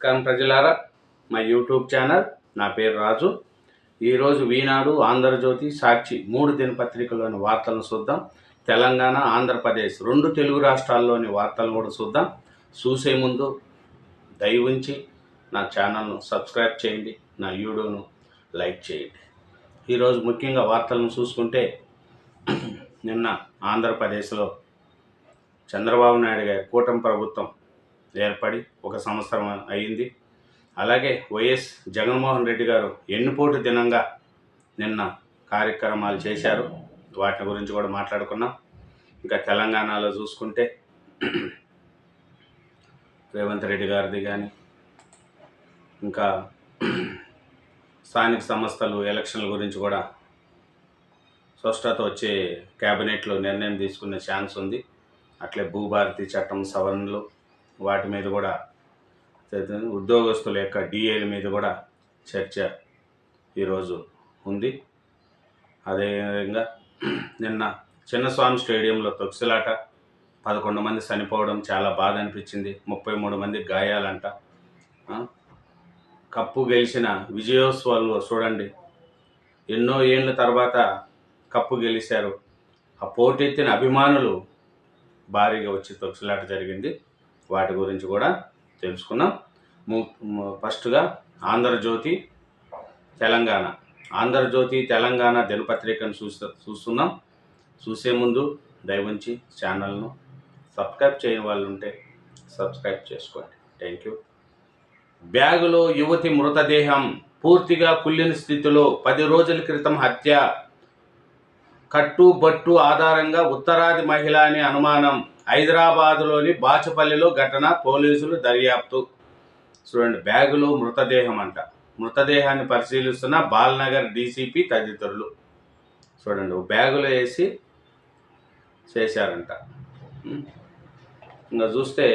నమస్కారం ప్రజలారా, మా యూట్యూబ్ ఛానల్. నా పేరు రాజు. ఈరోజు ఈనాడు, ఆంధ్రజ్యోతి, సాక్షి 3 దినపత్రికల్లోని వార్తలను చూద్దాం. తెలంగాణ, ఆంధ్రప్రదేశ్ 2 తెలుగు రాష్ట్రాల్లోని వార్తలను కూడా చూద్దాం. చూసే ముందు దయ ఉంచి నా ఛానల్ను సబ్స్క్రైబ్ చేయండి, నా వీడియోను లైక్ చేయండి. ఈరోజు ముఖ్యంగా వార్తలను చూసుకుంటే, నిన్న ఆంధ్రప్రదేశ్లో చంద్రబాబు నాయుడు గారి కూటమి ప్రభుత్వం ఏర్పడి 1 సంవత్సరం అయింది. అలాగే వైఎస్ జగన్మోహన్ రెడ్డి గారు ఎన్నిపోటు దినంగా నిన్న కార్యక్రమాలు చేశారు. వాటి గురించి కూడా మాట్లాడుకున్నాం. ఇంకా తెలంగాణలో చూసుకుంటే రేవంత్ రెడ్డి గారిది కానీ, ఇంకా స్థానిక సంస్థలు ఎలక్షన్ల గురించి కూడా స్పష్టత వచ్చే క్యాబినెట్లో నిర్ణయం తీసుకునే ఛాన్స్ ఉంది. అట్లే భూభారతి చట్టం సవరణలు, వాటి మీద కూడా, ఉద్యోగస్తుల యొక్క డిఏల మీద కూడా చర్చ ఈరోజు ఉంది. అదేవిధంగా నిన్న చిన్నస్వామి స్టేడియంలో తొక్కిసలాట, 11 మంది చనిపోవడం చాలా బాధ అనిపించింది. 33 మంది గాయాలంట. కప్పు గెలిచిన విజయోత్సవాలు చూడండి, ఎన్నో ఏళ్ళ తర్వాత కప్పు గెలిచారు. ఆ పోటెత్తిన అభిమానులు భారీగా వచ్చి తొక్కిసలాట జరిగింది. వాటి గురించి కూడా తెలుసుకున్నాం. ఫస్ట్గా ఆంధ్రజ్యోతి తెలంగాణ. ఆంధ్రజ్యోతి తెలంగాణ దినపత్రికను చూస్తున్నాం. చూసే ముందు దయవుంచి ఛానల్ను సబ్స్క్రైబ్ చేయని వాళ్ళు ఉంటే సబ్స్క్రైబ్ చేసుకోండి. Thank you. బ్యాగులో యువతి మృతదేహం పూర్తిగా కుళ్ళిన స్థితిలో 10 రోజుల క్రితం హత్య. కట్టుబట్టు ఆధారంగా ఉత్తరాది మహిళ అని అనుమానం. హైదరాబాదులోని బాచుపల్లిలో ఘటన, పోలీసులు దర్యాప్తు. చూడండి, బ్యాగులో మృతదేహం అంట. మృతదేహాన్ని పరిశీలిస్తున్న బాల్నగర్ డీసీపీ తదితరులు. చూడండి, బ్యాగులో వేసి చేశారంట. ఇంకా చూస్తే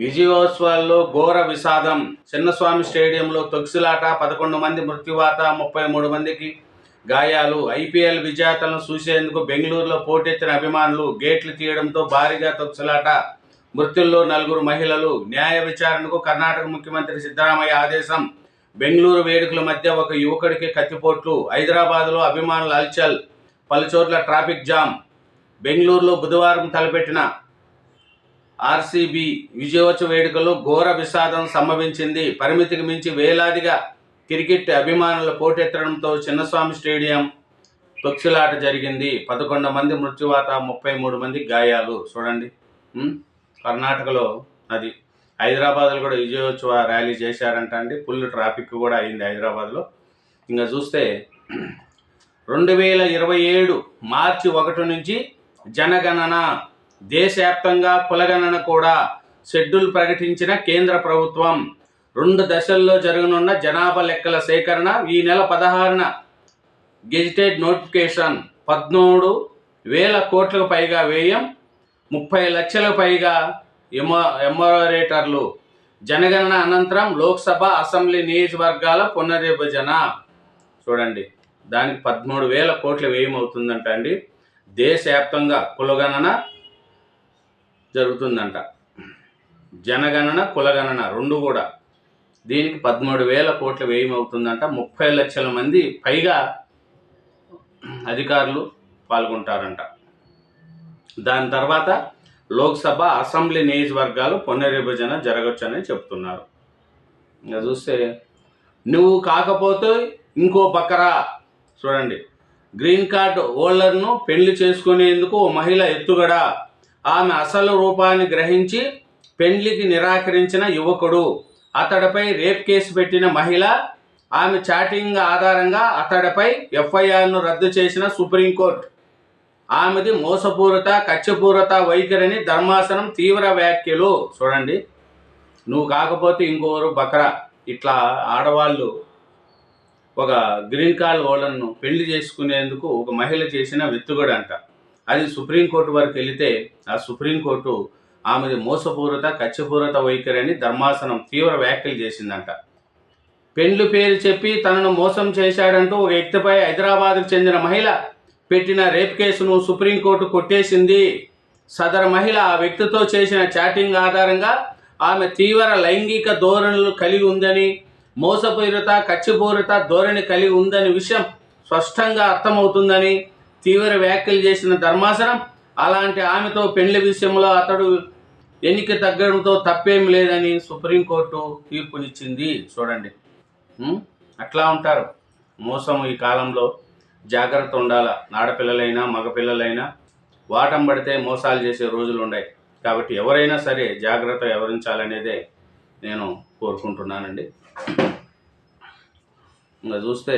విజయోత్సవాల్లో ఘోర విషాదం. చిన్నస్వామి స్టేడియంలో తొక్కిసలాట, 11 మంది మృత్యువాత, 33 మందికి గాయాలు. ఐపీఎల్ విజేతలను చూసేందుకు బెంగళూరులో పోటెత్తిన అభిమానులు. గేట్లు తీయడంతో భారీగా తొక్కిసలాట. మృతుల్లో 4 మహిళలు. న్యాయ విచారణకు కర్ణాటక ముఖ్యమంత్రి సిద్ధరామయ్య ఆదేశం. బెంగళూరు వేడుకల మధ్య ఒక యువకుడికి కత్తిపోట్లు. హైదరాబాద్లో అభిమానుల హల్చల్, పలుచోట్ల ట్రాఫిక్ జామ్. బెంగళూరులో బుధవారం తలపెట్టిన ఆర్సీబీ విజయోత్సవ వేడుకల్లో ఘోర విషాదం సంభవించింది. పరిమితికి మించి వేలాదిగా క్రికెట్ అభిమానుల పోటెత్తడంతో చిన్నస్వామి స్టేడియం తొక్కిసలాట జరిగింది. 11 మంది మృత్యువాత, 33 మంది గాయాలు. చూడండి, కర్ణాటకలో అది. హైదరాబాద్లో కూడా విజయోత్సవ ర్యాలీ చేశారంట అండి. ఫుల్ ట్రాఫిక్ కూడా అయింది హైదరాబాద్లో. ఇంకా చూస్తే 2027 మార్చి 1 నుంచి జనగణన. దేశవ్యాప్తంగా కులగణన కూడా షెడ్యూల్ ప్రకటించిన కేంద్ర ప్రభుత్వం. 2 దశల్లో జరగనున్న జనాభా లెక్కల సేకరణ. ఈ నెల 16న గెజిటెడ్ నోటిఫికేషన్. 13,000 కోట్లకు పైగా వ్యయం, 30 లక్షలకు పైగా ఎమరేటర్లు. జనగణన అనంతరం లోక్సభ, అసెంబ్లీ నియోజకవర్గాల పునర్విభజన. చూడండి, దానికి 13,000 కోట్ల వ్యయం అవుతుందంట అండి. దేశవ్యాప్తంగా కులగణన జరుగుతుందంట. జనగణన, కులగణన 2 కూడా. దీనికి 13,000 కోట్ల వ్యయం అవుతుందంట. 30 లక్షల మంది పైగా అధికారులు పాల్గొంటారంట. దాని తర్వాత లోక్సభ, అసెంబ్లీ నియోజకవర్గాలు పునర్విభజన జరగవచ్చని చెప్తున్నారు. ఇంకా చూస్తే నువ్వు కాకపోతే ఇంకో బకరా. చూడండి, గ్రీన్ కార్డు హోల్డర్ను పెళ్లి చేసుకునేందుకు ఓ మహిళ ఎత్తుగడ. ఆమె అసలు రూపాన్ని గ్రహించి పెళ్లికి నిరాకరించిన యువకుడు. అతడిపై రేప్ కేసు పెట్టిన మహిళ. ఆమె చాటింగ్ ఆధారంగా అతడిపై ఎఫ్ఐఆర్ను రద్దు చేసిన సుప్రీంకోర్టు. ఆమెది మోసపూరిత, కక్షపూరిత వైఖరిని ధర్మాసనం తీవ్ర వ్యాఖ్యలు. చూడండి, నువ్వు కాకపోతే ఇంకోరు బకరా. ఇట్లా ఆడవాళ్ళు ఒక గ్రీన్ కార్డ్ హోల్డర్ను పెళ్లి చేసుకునేందుకు ఒక మహిళ చేసిన వెత్తుగడ అంట. అది సుప్రీంకోర్టు వరకు వెళితే ఆ సుప్రీంకోర్టు ఆమెది మోసపూరిత, కక్షపూరిత వైఖరిని ధర్మాసనం తీవ్ర వ్యాఖ్యలు చేసిందంట. పెండ్లు పేరు చెప్పి తనను మోసం చేశాడంటూ ఒక వ్యక్తిపై హైదరాబాద్కు చెందిన మహిళ పెట్టిన రేప్ కేసును సుప్రీంకోర్టు కొట్టేసింది. సదరు మహిళ ఆ వ్యక్తితో చేసిన చాటింగ్ ఆధారంగా ఆమె తీవ్ర లైంగిక ధోరణులు కలిగి ఉందని, మోసపూరిత కచ్చిపూరిత ధోరణి కలిగి ఉందని విషయం స్పష్టంగా అర్థమవుతుందని తీవ్ర వ్యాఖ్యలు చేసిన ధర్మాసనం అలాంటి ఆమెతో పెళ్లి విషయంలో అతడు ఎన్నిక తగ్గడంతో తప్పేం లేదని సుప్రీంకోర్టు తీర్పునిచ్చింది. చూడండి, అట్లా ఉంటారు మోసం. ఈ కాలంలో జాగ్రత్త ఉండాల. ఆడపిల్లలైనా మగపిల్లలైనా వాటం పడితే మోసాలు చేసే రోజులు ఉన్నాయి. కాబట్టి ఎవరైనా సరే జాగ్రత్త వ్యవహరించాలనేదే నేను కోరుకుంటున్నానండి. ఇంకా చూస్తే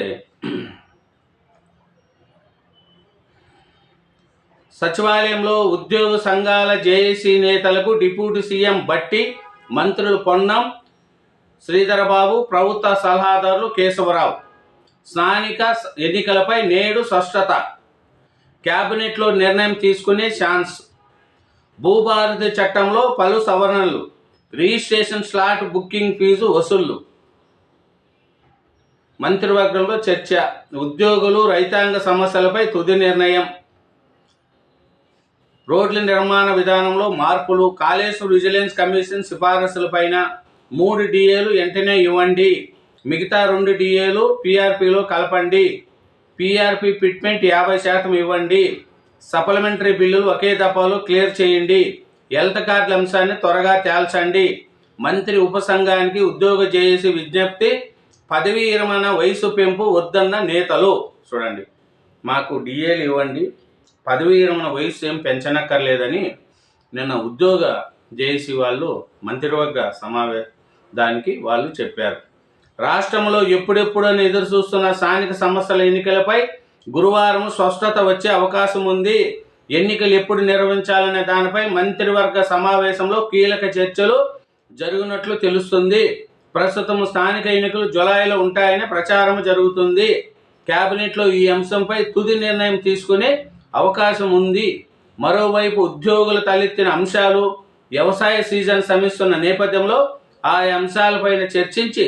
సచివాలయంలో ఉద్యోగ సంఘాల జేఏసీ నేతలకు డిప్యూటీ సీఎం భట్టి, మంత్రులు పొన్నం శ్రీధరబాబు, ప్రభుత్వ సలహాదారులు కేశవరావు. స్థానిక ఎన్నికలపై నేడు స్పష్టత. కేబినెట్లో నిర్ణయం తీసుకునే ఛాన్స్. భూభారతి చట్టంలో పలు సవరణలు. రిజిస్ట్రేషన్ స్లాట్ బుకింగ్ ఫీజు వసూళ్లు. మంత్రివర్గంలో చర్చ. ఉద్యోగులు రైతాంగ సమస్యలపై తుది నిర్ణయం. రోడ్ల నిర్మాణ విధానంలో మార్పులు. కాళేశ్వరం విజిలెన్స్ కమిషన్ సిఫారసులపైన 3 DAలు వెంటనే ఇవ్వండి. మిగతా 2 DAలు PRPలో కలపండి. PRP ఫిట్మెంట్ 50% ఇవ్వండి. సప్లిమెంటరీ బిల్లులు ఒకే దఫాలో క్లియర్ చేయండి. హెల్త్ కార్డుల అంశాన్ని త్వరగా తేల్చండి. మంత్రి ఉపసంఘానికి ఉద్యోగ జేఏసీ విజ్ఞప్తి. పదవీ విరమణ వయసు పెంపు వద్దన్న నేతలు. చూడండి, మాకు DAలు ఇవ్వండి, పదవీ విరమణ వయసు ఏం పెంచనక్కర్లేదని నిన్న ఉద్యోగ జేఏసీ వాళ్ళు మంత్రివర్గ సమావేశానికి వాళ్ళు చెప్పారు. రాష్ట్రంలో ఎప్పుడెప్పుడని ఎదురు చూస్తున్న స్థానిక సంస్థల ఎన్నికలపై గురువారం స్పష్టత వచ్చే అవకాశం ఉంది. ఎన్నికలు ఎప్పుడు నిర్వహించాలనే దానిపై మంత్రివర్గ సమావేశంలో కీలక చర్చలు జరుగునట్లు తెలుస్తుంది. ప్రస్తుతం స్థానిక ఎన్నికలు జూలైలో ఉంటాయని ప్రచారం జరుగుతుంది. కేబినెట్లో ఈ అంశంపై తుది నిర్ణయం తీసుకునే అవకాశం ఉంది. మరోవైపు ఉద్యోగులు తలెత్తిన అంశాలు వ్యవసాయ సీజన్ సమీస్తున్న నేపథ్యంలో ఆ అంశాలపైన చర్చించి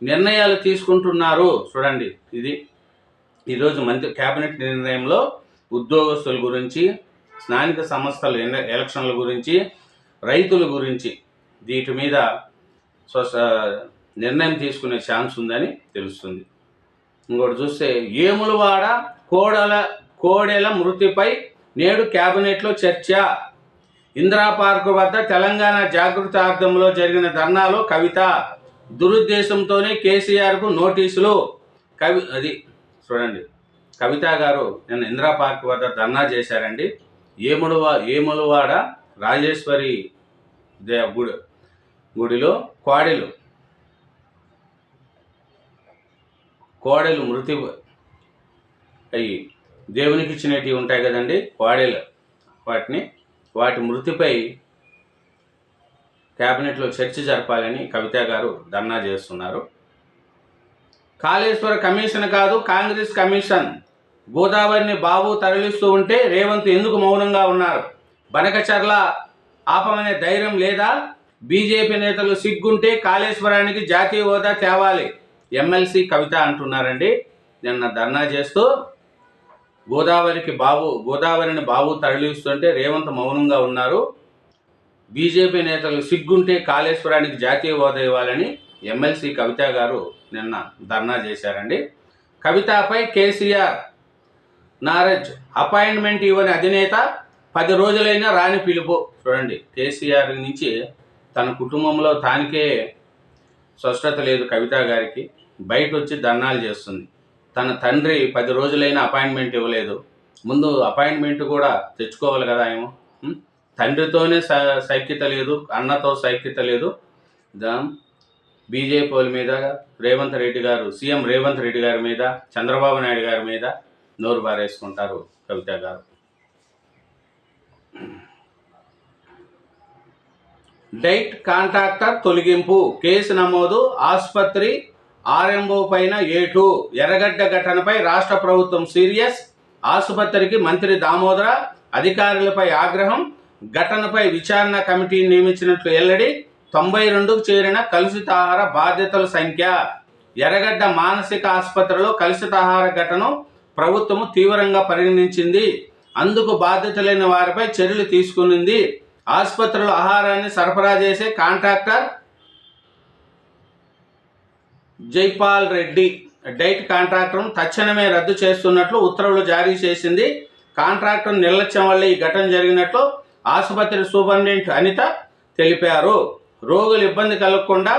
నిర్ణయాలు తీసుకుంటున్నారు. చూడండి, ఇది ఈరోజు కేబినెట్ నిర్ణయంలో ఉద్యోగస్తుల గురించి, స్థానిక సంస్థల ఎలక్షన్ల గురించి, రైతుల గురించి వీటి మీద నిర్ణయం తీసుకునే ఛాన్స్ ఉందని తెలుస్తుంది. ఇంకోటి చూస్తే ఏములవాడ కోడెల మృతిపై నేడు కేబినెట్లో చర్చ. ఇందిరా పార్క్ వద్ద తెలంగాణ జాగృతార్థంలో జరిగిన ధర్నాలో కవిత. దురుద్దేశంతోనే కేసీఆర్కు నోటీసులు. అది చూడండి, కవిత గారు నిన్న ఇందిరా పార్క్ వద్ద ధర్నా చేశారండి. ఏములవాడ రాజేశ్వరి గుడిలో కోడెలు మృతి అయ్యి దేవునికి ఇచ్చినవి ఉంటాయి కదండి, కోడెలు, వాటి మృతిపై కేబినెట్లో చర్చ జరపాలని కవిత గారు ధర్నా చేస్తున్నారు. కాళేశ్వర కమిషన్ కాదు, కాంగ్రెస్ కమిషన్. గోదావరిని బాబు తరలిస్తూ ఉంటే రేవంత్ ఎందుకు మౌనంగా ఉన్నారు? బనకచర్ల ఆపమనే ధైర్యం లేదా? బీజేపీ నేతలు సిగ్గుంటే కాళేశ్వరానికి జాతీయ హోదా తేవాలి. ఎమ్మెల్సీ కవిత అంటున్నారండి. నిన్న ధర్నా చేస్తూ గోదావరిని బాబు తరలిస్తుంటే రేవంత్ మౌనంగా ఉన్నారు. బీజేపీ నేతలు సిగ్గుంటే కాళేశ్వరానికి జాతీయ హోదా ఇవ్వాలని ఎమ్మెల్సీ కవిత గారు నిన్న ధర్నా చేశారండి. కవితపై కేసీఆర్ నారాజ్. అపాయింట్మెంట్ ఇవ్వని అధినేత 10 రోజులైనా రాని పిలుపు. చూడండి, కేసీఆర్ నుంచి తన కుటుంబంలో తానికే స్పష్టత లేదు. కవిత గారికి బయట వచ్చి ధర్నాలు చేస్తుంది. తన తండ్రి 10 రోజులైనా అపాయింట్మెంట్ ఇవ్వలేదు. ముందు అపాయింట్మెంట్ కూడా తెచ్చుకోవాలి కదా. ఏమో తండ్రితోనే సైక్యత లేదు, అన్నతో సైక్యత లేదు. బీజేపీ వాళ్ళ మీద సీఎం రేవంత్ రెడ్డి గారి మీద, చంద్రబాబు నాయుడు గారి మీద నోరు బారేసుకుంటారు కవిత గారు. డైట్ కాంట్రాక్టర్ తొలగింపు కేసు నమోదు. ఆసుపత్రి ఆర్ఎంఓ పైన ఏటు. ఎర్రగడ్డ ఘటనపై రాష్ట్ర ప్రభుత్వం సీరియస్. ఆసుపత్రికి మంత్రి దామోదర. అధికారులపై ఆగ్రహం. ఘటనపై విచారణ కమిటీని నియమించినట్లు వెల్లడి. 92కు చేరిన కలుషితాహార బాధితుల సంఖ్య. ఎర్రగడ్డ మానసిక ఆసుపత్రిలో కలుషితాహార ఘటన ప్రభుత్వము తీవ్రంగా పరిగణించింది. అందుకు బాధ్యతలైన వారిపై చర్యలు తీసుకునింది. ఆసుపత్రుల ఆహారాన్ని సరఫరా చేసే కాంట్రాక్టర్ జైపాల్ రెడ్డి డైట్ కాంట్రాక్టర్ను తక్షణమే రద్దు చేస్తున్నట్లు ఉత్తర్వులు జారీ చేసింది. కాంట్రాక్టర్ నిర్లక్ష్యం వల్ల ఈ ఘటన జరిగినట్లు ఆసుపత్రి సూపరింటెండెంట్ అనిత తెలిపారు. రోగులు ఇబ్బంది కలగకుండా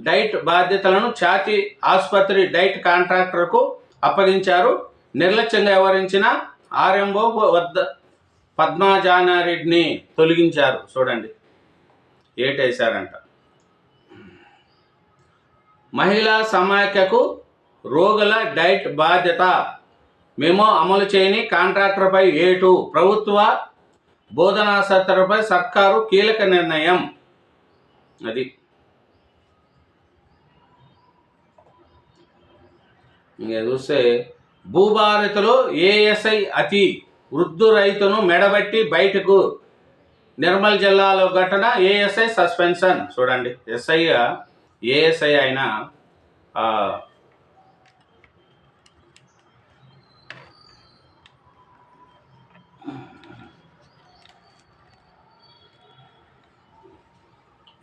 డైట్ బాధ్యతలను ఛాతీ ఆసుపత్రి డైట్ కాంట్రాక్టర్కు అప్పగించారు. నిర్లక్ష్యంగా వ్యవహరించిన ఆర్ఎంఓ వద్ద పద్మజానారెడ్డిని తొలగించారు. చూడండి ఏటేశారంట. మహిళా సమాఖ్యకు రోగుల డైట్ బాధ్యత మెమో అమలు చేయని కాంట్రాక్టర్పై ఏటు. ప్రభుత్వ బోధనా సత్రపై సర్కారు కీలక నిర్ణయం. అది ఇంకా చూస్తే భూభారతిలో ఏఎస్ఐ అతి వృద్ధు రైతును మెడబట్టి బయటకు. నిర్మల్ జిల్లాలో ఘటన. ASI suspension. చూడండి ఏఎస్ఐ అయిన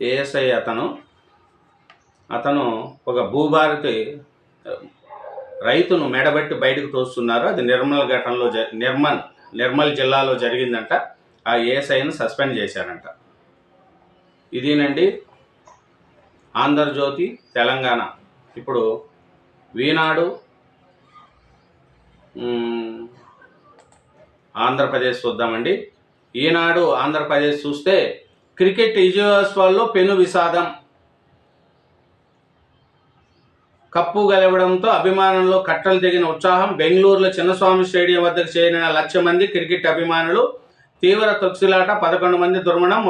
ఏఎస్ఐ అతను ఒక భూభారతి రైతును మెడబట్టి బయటకు తోస్తున్నారు. అది నిర్మల్ ఘటనలో నిర్మల్ జిల్లాలో జరిగిందంట. ఆ ఏఎస్ఐను సస్పెండ్ చేశారంట. ఇదేనండి ఆంధ్రజ్యోతి తెలంగాణ. ఇప్పుడు ఈనాడు ఆంధ్రప్రదేశ్ చూద్దామండి. ఈనాడు ఆంధ్రప్రదేశ్ చూస్తే క్రికెట్ విజయోత్సవాల్లో పెను విషాదం. కప్పు గెలవడంతో అభిమానుల్లో కట్టలు తెగిన ఉత్సాహం. బెంగళూరులో చిన్నస్వామి స్టేడియం వద్దకు చేరిన 1,00,000 మంది క్రికెట్ అభిమానులు. తీవ్ర తొక్కిసలాట, 11 మంది దుర్మరణం,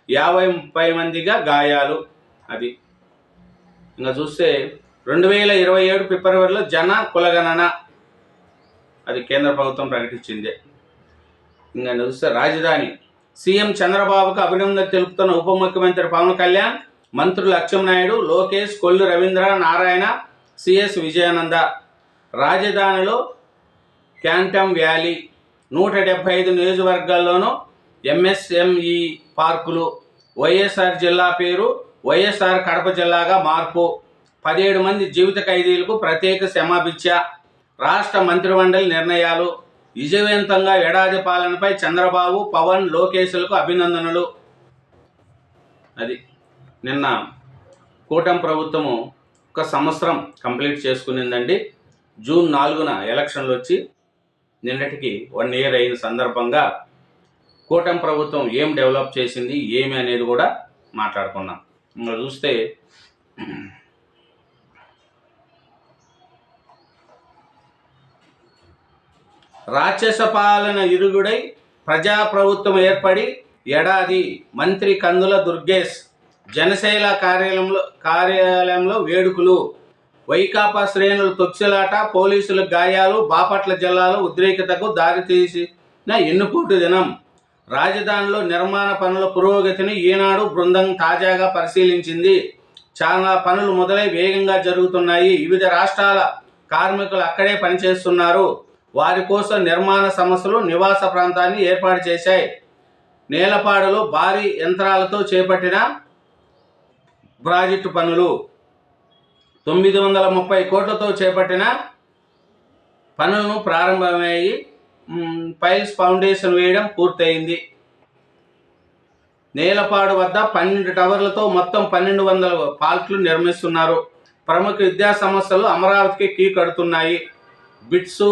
50 మందిగా గాయాలు. అది ఇంకా చూస్తే 2027 ఫిబ్రవరిలో జన కులగణన అది కేంద్ర ప్రభుత్వం ప్రకటించింది. ఇంకా చూస్తే రాజధాని సీఎం చంద్రబాబుకు అభినందనలు తెలుపుతున్న ఉప ముఖ్యమంత్రి పవన్ కళ్యాణ్, మంత్రులు అచ్చెన్నాయుడు, లోకేష్, కొల్లు రవీంద్ర నారాయణ, సిఎస్ విజయానంద. రాజధానిలో క్వాంటమ్ వ్యాలీ 175 నియోజకవర్గాల్లోనూ ఎంఎస్ఎంఈ పార్కులు. వైఎస్ఆర్ జిల్లా పేరు వైఎస్ఆర్ కడప జిల్లాగా మార్పు. 17 మంది జీవిత ఖైదీలకు ప్రత్యేక క్షమాభిక్ష. రాష్ట్ర మంత్రిమండలి నిర్ణయాలు. విజయవంతంగా ఏడాది పాలనపై చంద్రబాబు, పవన్, లోకేష్లకు అభినందనలు. అది నిన్న కూటమి ప్రభుత్వము 1 సంవత్సరం కంప్లీట్ చేసుకునిందండి. జూన్ 4న ఎలక్షన్లు వచ్చి నిన్నటికి 1 ఇయర్ అయిన సందర్భంగా కూటమి ప్రభుత్వం ఏం డెవలప్ చేసింది ఏమి అనేది కూడా మాట్లాడుకున్నాం. ఇంకా చూస్తే రాక్షస పాలన ఇరుగుడై ప్రజాప్రభుత్వం ఏర్పడి ఏడాది. మంత్రి కందుల దుర్గేష్ జనశైల కార్యాలయంలో వేడుకలు. వైకాపా శ్రేణులు తొక్కిసలాట, పోలీసులకు గాయాలు. బాపట్ల జిల్లాలో ఉద్రిక్తతకు దారితీసిన ఎన్నుపోటు దినం. రాజధానిలో నిర్మాణ పనుల పురోగతిని ఈనాడు బృందం తాజాగా పరిశీలించింది. చాలా పనులు మొదలై వేగంగా జరుగుతున్నాయి. వివిధ రాష్ట్రాల కార్మికులు అక్కడే పనిచేస్తున్నారు. వారి కోసం నిర్మాణ సంస్థలు నివాస ప్రాంతాన్ని ఏర్పాటు చేశాయి. నేలపాడులో భారీ యంత్రాలతో చేపట్టిన ప్రాజెక్టు పనులు. 930 కోట్లతో చేపట్టిన పనులను ప్రారంభమయ్యి పైల్స్ ఫౌండేషన్ వేయడం పూర్తయింది. నేలపాడు వద్ద 12 టవర్లతో మొత్తం 1200 పార్కులు నిర్మిస్తున్నారు. ప్రముఖ విద్యా సంస్థలు అమరావతికి కీ కడుతున్నాయి. BITS,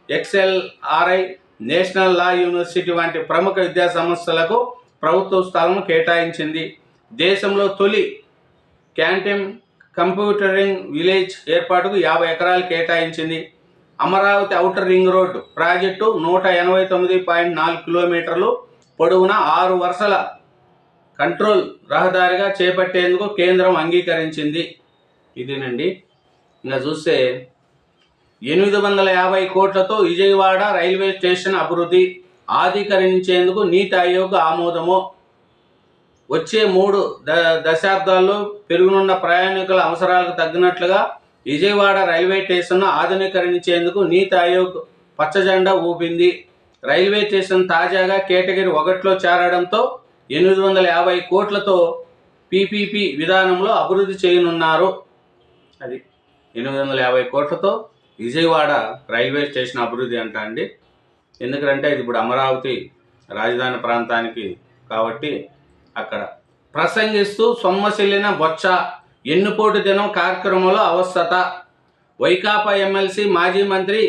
XLRI, national law university వంటి ప్రముఖ విద్యా సంస్థలకు ప్రభుత్వ స్థలం కేటాయించింది. దేశంలో తొలి క్వాంటమ్ కంప్యూటరింగ్ విలేజ్ ఏర్పాటుకు 50 ఎకరాలు కేటాయించింది. Amaravati outer ring road project 189.4 కిలోమీటర్లు పొడవున 6 వరుసల కంట్రోల్ రహదారిగా చేపట్టేందుకు కేంద్రం అంగీకరించింది. ఇదేనండి. ఇంకా చూస్తే 850 కోట్లతో విజయవాడ రైల్వే స్టేషన్ అభివృద్ధి ఆధీకరించేందుకు నీతి ఆయోగ్ ఆమోదము. వచ్చే 3 దశాబ్దాల్లో పెరుగునున్న ప్రయాణికుల అవసరాలకు తగ్గినట్లుగా విజయవాడ రైల్వే స్టేషన్ను ఆధునీకరించేందుకు నీతి ఆయోగ్ పచ్చజెండా ఊపింది. రైల్వే స్టేషన్ తాజాగా కేటగిరీ 1లో చేరడంతో 850 కోట్లతో పీపీపీ విధానంలో అభివృద్ధి చేయనున్నారు. అది 850 కోట్లతో విజయవాడ రైల్వే స్టేషన్ అభివృద్ధి అంట అండి. ఎందుకంటే ఇది ఇప్పుడు అమరావతి రాజధాని ప్రాంతానికి కాబట్టి అక్కడ ప్రసంగిస్తూ సొమ్మసిల్లిన బొత్స ఎన్నుపోటు దినం కార్యక్రమంలో అవస్థత. వైకాపా ఎమ్మెల్సీ మాజీ మంత్రి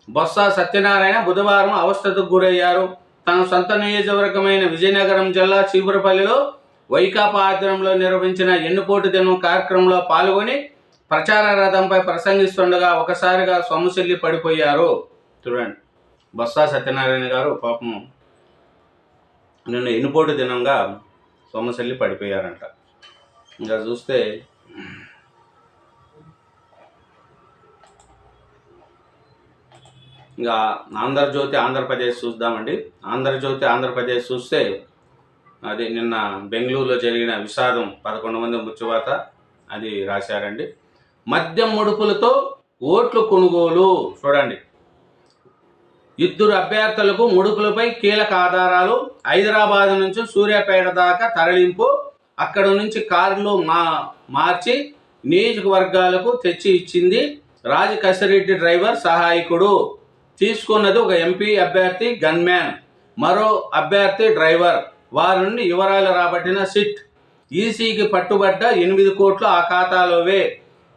బొత్స సత్యనారాయణ బుధవారం అవస్థతకు గురయ్యారు. తన సొంత నియోజకవర్గమైన విజయనగరం జిల్లా చీపురపల్లిలో వైకాపా ఆధ్వర్యంలో నిర్వహించిన ఎన్నుపోటు దినం కార్యక్రమంలో పాల్గొని ప్రచార రథంపై ప్రసంగిస్తుండగా ఒకసారిగా సొమ్మసిల్లి పడిపోయారు. చూడండి, బొత్స సత్యనారాయణ గారు పాపం నిన్న ఎన్నుపోటు దినంగా సొమ్మసిల్లి పడిపోయారంట. ఇంకా చూస్తే ఇంకా ఆంధ్రజ్యోతి ఆంధ్రప్రదేశ్ చూద్దామండి. ఆంధ్రజ్యోతి ఆంధ్రప్రదేశ్ చూస్తే అది నిన్న బెంగళూరులో జరిగిన విషాదం 11 మంది మృత్యువాత అది రాశారండి. మద్యం ముడుపులతో ఓట్లు కొనుగోలు. చూడండి, ఇద్దరు అభ్యర్థులకు ముడుపులపై కీలక ఆధారాలు. హైదరాబాద్ నుంచి సూర్యాపేట దాకా తరలింపు. అక్కడ నుంచి కారులో మార్చి నియోజకవర్గాలకు తెచ్చి ఇచ్చింది రాజకసిరెడ్డి డ్రైవర్ సహాయకుడు. తీసుకున్నది ఒక ఎంపీ అభ్యర్థి గన్మ్యాన్, మరో అభ్యర్థి డ్రైవర్. వారి నుండి వివరాలు రాబట్టిన సిట్. ఈసీకి పట్టుబడ్డ 8 కోట్లు ఆ ఖాతాలోవే.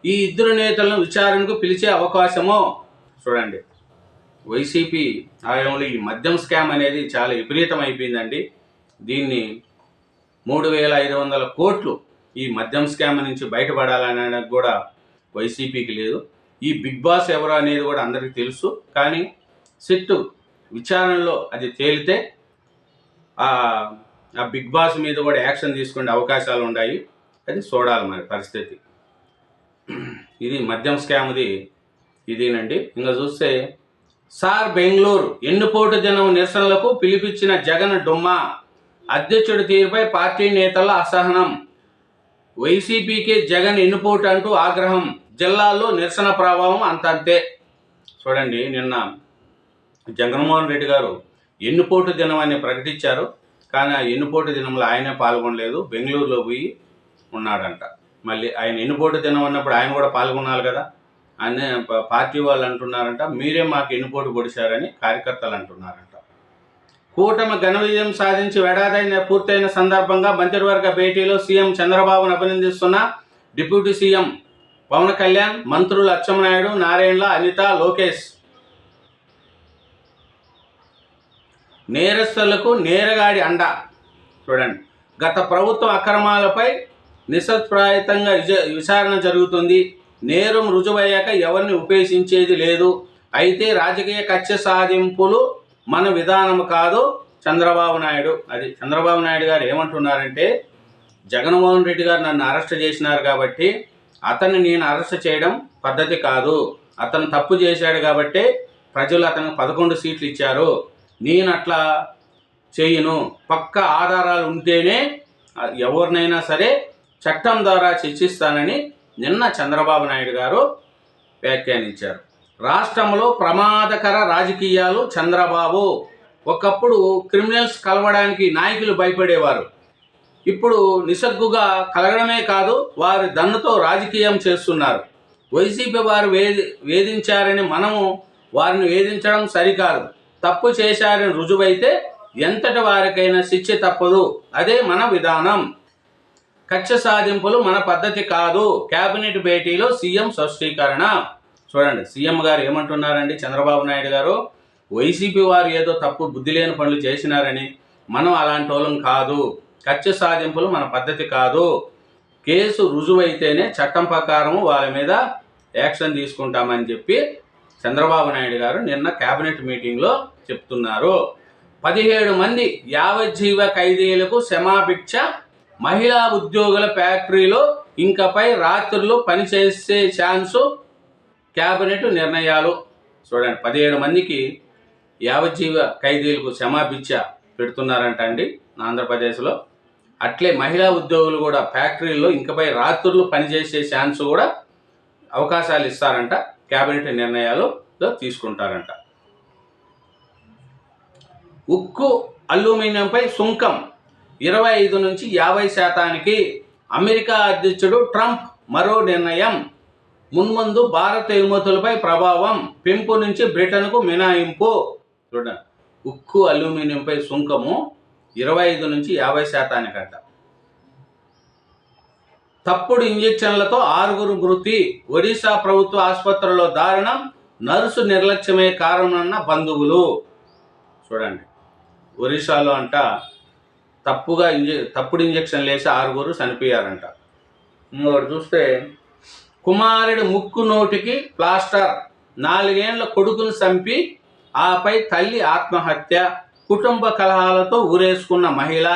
ఈ ఇద్దరు నేతలను విచారణకు పిలిచే అవకాశము. చూడండి, వైసీపీ హయాంలో ఈ మద్యం స్కామ్ అనేది చాలా విపరీతం అయిపోయిందండి. దీన్ని 3500 కోట్లు ఈ మద్యం స్కామ్ నుంచి బయటపడాలనేది కూడా వైసీపీకి లేదు. ఈ బిగ్ బాస్ ఎవరు అనేది కూడా అందరికీ తెలుసు. కానీ సిట్టు విచారణలో అది తేలితే ఆ బిగ్ బాస్ మీద కూడా యాక్షన్ తీసుకునే అవకాశాలు ఉన్నాయి. అది చూడాలి మరి పరిస్థితి. ఇది మద్యం స్కామ్ది ఇదేనండి. ఇంకా చూస్తే సార్ బెంగళూరు ఎన్నుపోటు దినం నిరసనలకు పిలిపించిన జగన్ డుమ్మా. అధ్యక్షుడి తీరుపై పార్టీ నేతల అసహనం. వైసీపీకి జగన్ ఎన్నుపోటు అంటూ ఆగ్రహం. జిల్లాల్లో నిరసన ప్రభావం అంతంతే. చూడండి, నిన్న జగన్మోహన్ రెడ్డి గారు ఎన్నుపోటు దినం అని ప్రకటించారు. కానీ ఆ ఎన్నుపోటు దినంలో ఆయనే పాల్గొనలేదు, బెంగళూరులో పోయి ఉన్నాడంట. మళ్ళీ ఆయన ఎన్నుపోటు దినం అన్నప్పుడు ఆయన కూడా పాల్గొనాలి కదా అని పార్టీ వాళ్ళు అంటున్నారంట. మీరే మాకు ఎన్నుపోటు పొడిచారని కార్యకర్తలు అంటున్నారంట. కూటమి ఘన విజయం సాధించి ఏడాది పూర్తయిన సందర్భంగా మంత్రివర్గ భేటీలో సీఎం చంద్రబాబును అభినందిస్తున్న డిప్యూటీ సీఎం పవన్ కళ్యాణ్, మంత్రులు అచ్చెన్నాయుడు, నారాయణ, అనిత, లోకేష్. నేరస్తులకు నేరగాడి అండ. చూడండి, గత ప్రభుత్వ అక్రమాలపై నిస్సత్ప్రాయంగా విచారణ జరుగుతుంది. నేరం రుజువయ్యాక ఎవరిని ఉపేక్షించేది లేదు. అయితే రాజకీయ కక్ష సాధింపులు మన విధానం కాదు. చంద్రబాబు నాయుడు. అది చంద్రబాబు నాయుడు గారు ఏమంటున్నారంటే, జగన్మోహన్ రెడ్డి గారు నన్ను అరెస్ట్ చేసినారు కాబట్టి అతన్ని నేను అరెస్ట్ చేయడం పద్ధతి కాదు. అతను తప్పు చేశాడు కాబట్టి ప్రజలు అతనికి 11 సీట్లు ఇచ్చారు. నేను అట్లా చేయను. పక్క ఆధారాలు ఉంటేనే ఎవరినైనా సరే చట్టం ద్వారా శిక్షిస్తానని నిన్న చంద్రబాబు నాయుడు గారు వ్యాఖ్యానించారు. రాష్ట్రంలో ప్రమాదకర రాజకీయాలు. చంద్రబాబు. ఒకప్పుడు క్రిమినల్స్ కలవడానికి నాయకులు భయపడేవారు. ఇప్పుడు నిస్సగ్గుగా కలగడమే కాదు, వారి దన్నుతో రాజకీయం చేస్తున్నారు. వైసీపీ వారు వేధించారని మనము వారిని వేధించడం సరికాదు. తప్పు చేశారని రుజువైతే ఎంతటి వారికైనా శిక్ష తప్పదు. అదే మన విధానం. కక్ష సాధింపులు మన పద్ధతి కాదు. కేబినెట్ భేటీలో సీఎం స్పష్టీకరణ. చూడండి, సీఎం గారు ఏమంటున్నారండి, చంద్రబాబు నాయుడు గారు, వైసీపీ వారు ఏదో తప్పు బుద్ధి లేని పనులు చేసినారని మనం అలాంటి వాళ్ళం కాదు. కక్ష సాధింపులు మన పద్ధతి కాదు. కేసు రుజువైతేనే చట్టం ప్రకారం వాళ్ళ మీద యాక్షన్ తీసుకుంటామని చెప్పి చంద్రబాబు నాయుడు గారు నిన్న కేబినెట్ మీటింగ్లో చెప్తున్నారు. 17 మంది యావజ్జీవ ఖైదీలకు క్షమాభిక్ష. మహిళా ఉద్యోగుల ఫ్యాక్టరీలో ఇంకపై రాత్రులు పనిచేసే ఛాన్సు. కేబినెట్ నిర్ణయాలు. చూడండి, 17 మందికి యావజ్జీవ ఖైదీలకు క్షమాభిక్ష పెడుతున్నారంట అండి ఆంధ్రప్రదేశ్లో. అట్లే మహిళా ఉద్యోగులు కూడా ఫ్యాక్టరీల్లో ఇంకపై రాత్రులు పనిచేసే ఛాన్స్ కూడా అవకాశాలు ఇస్తారంట. కేబినెట్ నిర్ణయాలు తీసుకుంటారంట. ఉక్కు, అల్యూమినియంపై సుంకం 25 నుంచి 50%. అమెరికా అధ్యక్షుడు ట్రంప్ మరో నిర్ణయం. మున్ముందు భారత ఎగుమతులపై ప్రభావం, పెంపు నుంచి బ్రిటన్కు మినహాయింపు. చూడండి, ఉక్కు అల్యూమినియంపై సుంకము 25 నుంచి 50% అంట. తప్పుడు ఇంజెక్షన్లతో 6 మృతి. ఒడిశా ప్రభుత్వ ఆసుపత్రిలో దారుణం, నర్సు నిర్లక్ష్యమే కారణమన్న బంధువులు. చూడండి, ఒరిస్సాలో అంట తప్పుడు ఇంజెక్షన్లు వేసి 6 చనిపోయారంట. ఇంకోటి చూస్తే, కుమారుడి ముక్కు నోటికి ప్లాస్టర్, 4 ఏళ్ల కొడుకును చంపి ఆపై తల్లి ఆత్మహత్య. కుటుంబ కలహాలతో ఊరేసుకున్న మహిళ.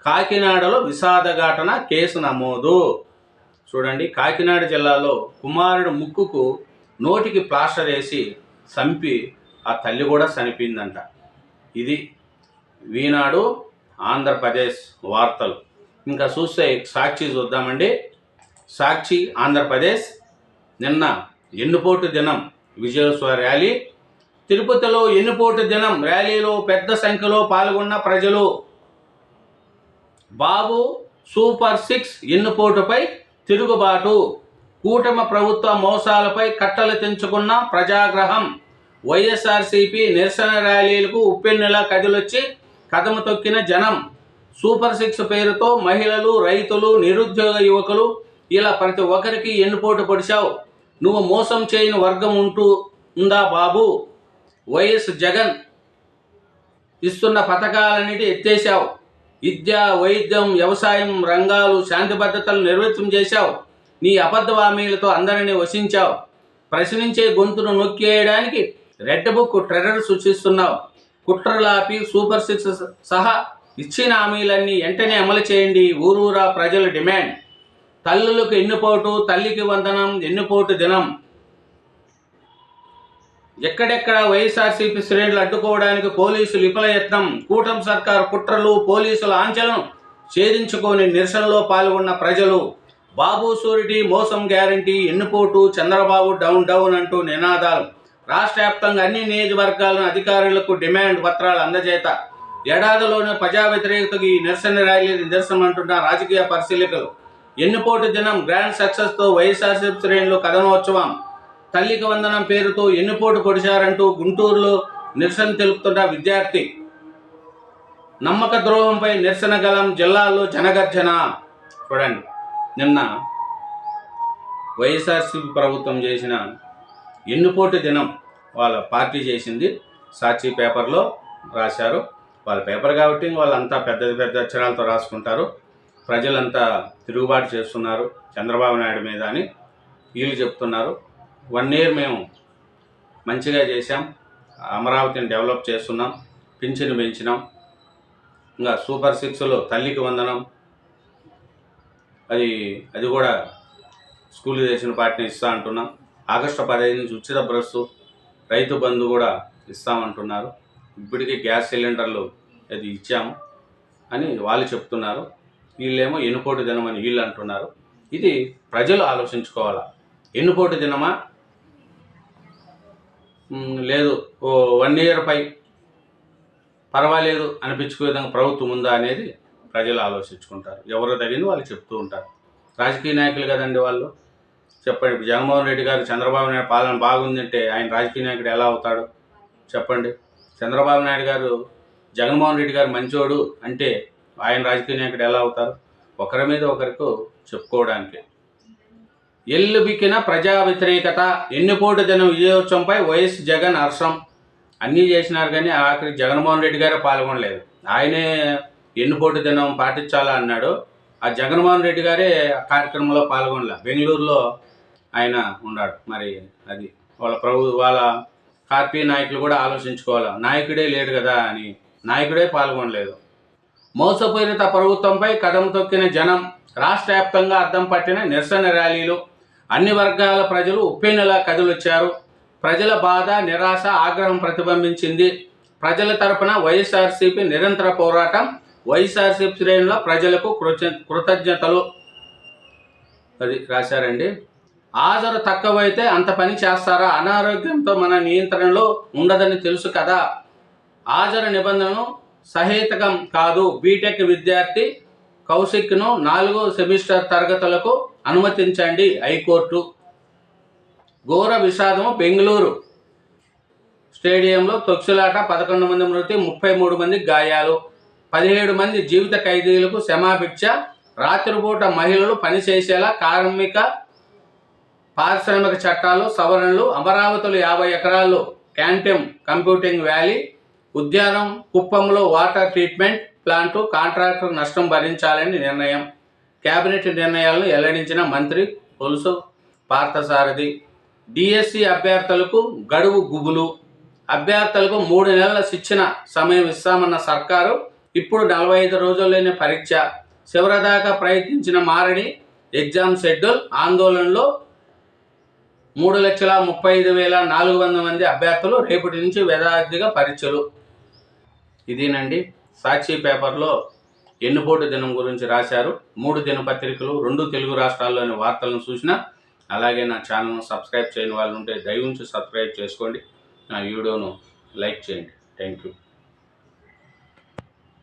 కాకినాడలో విషాదఘటన, కేసు నమోదు. చూడండి, కాకినాడ జిల్లాలో కుమారుడు ముక్కుకు నోటికి ప్లాస్టర్ వేసి చంపి ఆ తల్లి కూడా చనిపోయిందంట. ఇది ఈనాడు ఆంధ్రప్రదేశ్ వార్తలు. ఇంకా చూస్తే సాక్షి చూద్దామండి. సాక్షి ఆంధ్రప్రదేశ్. నిన్న ఎన్నుపోటు దినం, విజయోత్సవ ర్యాలీ. తిరుపతిలో ఎన్నుపోటు దినం ర్యాలీలో పెద్ద సంఖ్యలో పాల్గొన్న ప్రజలు. బాబు సూపర్ 6 ఎన్నుపోటుపై తిరుగుబాటు. కూటమి ప్రభుత్వ మోసాలపై కట్టలు తెంచుకున్న ప్రజాగ్రహం. వైఎస్ఆర్సీపీ నిరసన ర్యాలీలకు ఉప్పెన్నెలా కదిలొచ్చి కదము తొక్కిన జనం. సూపర్ 6 పేరుతో మహిళలు, రైతులు, నిరుద్యోగ యువకులు ఇలా ప్రతి ఒక్కరికి ఎన్నుపోటు పొడిచావు. నువ్వు మోసం చేయని వర్గం ఉందా బాబు? వైఎస్ జగన్ ఇస్తున్న పథకాలన్నిటి ఎత్తేసావు. విద్య, వైద్యం, వ్యవసాయం రంగాలు, శాంతి భద్రతలు నిర్వహించం చేశావు. నీ అబద్ధ హామీలతో అందరినీ వశించావు. ప్రశ్నించే గొంతును నొక్కేయడానికి రెడ్ బుక్ ట్రెజర్ సూచిస్తున్నావు. కుట్రలాపి సూపర్ 6 సహా ఇచ్చిన హామీలన్నీ వెంటనే అమలు చేయండి. ఊరూరా ప్రజల డిమాండ్. తల్లులకు ఎన్నుపోటు, తల్లికి వందనం, ఎన్నుపోటు దినం. ఎక్కడెక్కడ వైఎస్ఆర్సీపీ శ్రేణులు అడ్డుకోవడానికి పోలీసులు విఫలయత్నం. కూటమి సర్కారు కుట్రలు, పోలీసుల ఆంక్షలను ఛేదించుకొని నిరసనలో పాల్గొన్న ప్రజలు. బాబు షూరిటీ, మోసం గ్యారంటీ, ఎన్నుపోటు, చంద్రబాబు డౌన్ డౌన్ అంటూ నినాదాలు. రాష్ట్ర వ్యాప్తంగా అన్ని నియోజకవర్గాలను అధికారులకు డిమాండ్ పత్రాలు అందజేత. ఏడాదిలోనే ప్రజా వ్యతిరేకతకు ఈ నిరసన ర్యాలీ నిదర్శనం అంటున్న రాజకీయ పరిశీలకులు. ఎన్నుపోటు దినం గ్రాండ్ సక్సెస్తో వైఎస్ఆర్సీపీ శ్రేణులు కథనోత్సవం. తల్లికి వందనం పేరుతో ఎన్నుపోటు పొడిచారంటూ గుంటూరులో నిరసన తెలుపుతున్న విద్యార్థి. నమ్మక ద్రోహంపై నిరసన గలం, జిల్లాల్లో జనగర్జన. చూడండి, నిన్న వైఎస్ఆర్సీపీ ప్రభుత్వం చేసిన ఎన్నుపోటు దినం వాళ్ళ పార్టీ చేసింది. సాక్షి పేపర్లో రాశారు. వాళ్ళ పేపర్ కాబట్టి వాళ్ళంతా పెద్ద పెద్ద అక్షరాలతో రాసుకుంటారు. ప్రజలంతా తిరుగుబాటు చేస్తున్నారు చంద్రబాబు నాయుడు మీద అని వీళ్ళు చెప్తున్నారు. 1 year మేము మంచిగా చేశాం, అమరావతిని డెవలప్ చేస్తున్నాం, పింఛను పెంచినాం, ఇంకా సూపర్ 6లో తల్లికి వందనం, అది కూడా స్కూల్ చేసిన పార్టీని ఇస్తా అంటున్నాం. ఆగస్టు 15 నుంచి ఉచిత బస్సు, రైతు బంధు కూడా ఇస్తామంటున్నారు. ఇప్పటికీ గ్యాస్ సిలిండర్లు అది ఇచ్చాము అని వాళ్ళు చెప్తున్నారు. వీళ్ళేమో ఎన్నుపోటు దినం అని వీళ్ళు అంటున్నారు. ఇది ప్రజలు ఆలోచించుకోవాలా. ఎన్నుపోటు దినమా, లేదు 1 year పై పర్వాలేదు అనిపించుకునే విధంగా ప్రభుత్వం ఉందా అనేది ప్రజలు ఆలోచించుకుంటారు. ఎవరు తగింది వాళ్ళు చెప్తూ ఉంటారు. రాజకీయ నాయకులు కదండి వాళ్ళు. చెప్పండి, ఇప్పుడు జగన్మోహన్ రెడ్డి గారు చంద్రబాబు నాయుడు పాలన బాగుందంటే ఆయన రాజకీయ నాయకుడు ఎలా అవుతాడు చెప్పండి. చంద్రబాబు నాయుడు గారు జగన్మోహన్ రెడ్డి గారు మంచోడు అంటే ఆయన రాజకీయ నాయకుడు ఎలా అవుతారు? ఒకరి మీద ఒకరికి చెప్పుకోవడానికి. ఎల్లుబిక్కిన ప్రజా వ్యతిరేకత. ఎన్నుపోటు దినం విజయోత్సవంపై వైఎస్ జగన్ హర్షం. అన్నీ చేసినారు కానీ ఆఖరి జగన్మోహన్ రెడ్డి గారే పాల్గొనలేదు. ఆయనే ఎన్నుపోటు దినం పాటించాలా అన్నాడు. ఆ జగన్మోహన్ రెడ్డి గారే ఆ కార్యక్రమంలో పాల్గొనలే. బెంగళూరులో ఆయన ఉన్నాడు. మరి అది వాళ్ళ పార్టీ నాయకులు కూడా ఆలోచించుకోవాలి. నాయకుడే లేడు కదా అని. నాయకుడే పాల్గొనలేదు. మోసపూరిత ప్రభుత్వంపై కదం తొక్కిన జనం. రాష్ట్ర వ్యాప్తంగా అద్దం పట్టిన నిరసన ర్యాలీలు. అన్ని వర్గాల ప్రజలు ఉప్పెన్నెలా కదిలొచ్చారు. ప్రజల బాధ, నిరాశ, ఆగ్రహం ప్రతిబింబించింది. ప్రజల తరపున వైఎస్ఆర్సీపీ నిరంతర పోరాటం. వైఎస్ఆర్సీపీ శ్రేణుల ప్రజలకు కృతజ్ఞతలు. అది రాశారండి. హాజరు తక్కువైతే అంత పని చేస్తారా? అనారోగ్యంతో మన నియంత్రణలో ఉండదని తెలుసు కదా. హాజరు నిబంధనను సహేతుకం కాదు. బీటెక్ విద్యార్థి కౌశిక్ను 4వ సెమిస్టర్ తరగతులకు అనుమతించండి హైకోర్టు. ఘోర విషాదము. బెంగళూరు స్టేడియంలో తొక్కిసలాట, 11 మంది మృతి, 33 మంది గాయాలు. 17 మంది జీవిత ఖైదీలకు క్షమాభిక్ష. రాత్రిపూట మహిళలు పనిచేసేలా కార్మిక పారిశ్రామిక చట్టాలు సవరణలు. అమరావతిలో 50 ఎకరాల్లో క్వాంటమ్ కంప్యూటింగ్ వ్యాలీ. ఉద్యానం కుప్పంలో వాటర్ ట్రీట్మెంట్ ప్లాంటు కాంట్రాక్టర్ నష్టం భరించాలని నిర్ణయం. కేబినెట్ నిర్ణయాలను వెల్లడించిన మంత్రి కొలుసు పార్థసారథి. డిఎస్సి అభ్యర్థులకు గడువు గుబులు. అభ్యర్థులకు 3 నెలల శిక్షణ సమయం ఇస్తామన్న సర్కారు ఇప్పుడు 45 రోజుల్లోనే పరీక్ష. చివరిదాకా ప్రయత్నించిన మారని ఎగ్జామ్ షెడ్యూల్. ఆందోళనలో 3,35,400 మంది అభ్యర్థులు. రేపటి నుంచి యథావిధిగా పరీక్షలు. ఇదేనండి సాక్షి పేపర్లో ఎన్నుపోటు దినం గురించి రాశారు. 3 దినపత్రికలు, 2 తెలుగు రాష్ట్రాల్లోని వార్తలను చూసిన. అలాగే నా ఛానల్ను సబ్స్క్రైబ్ చేయని వాళ్ళు ఉంటే దయవుంచి సబ్స్క్రైబ్ చేసుకోండి. నా వీడియోను లైక్ చేయండి. Thank you.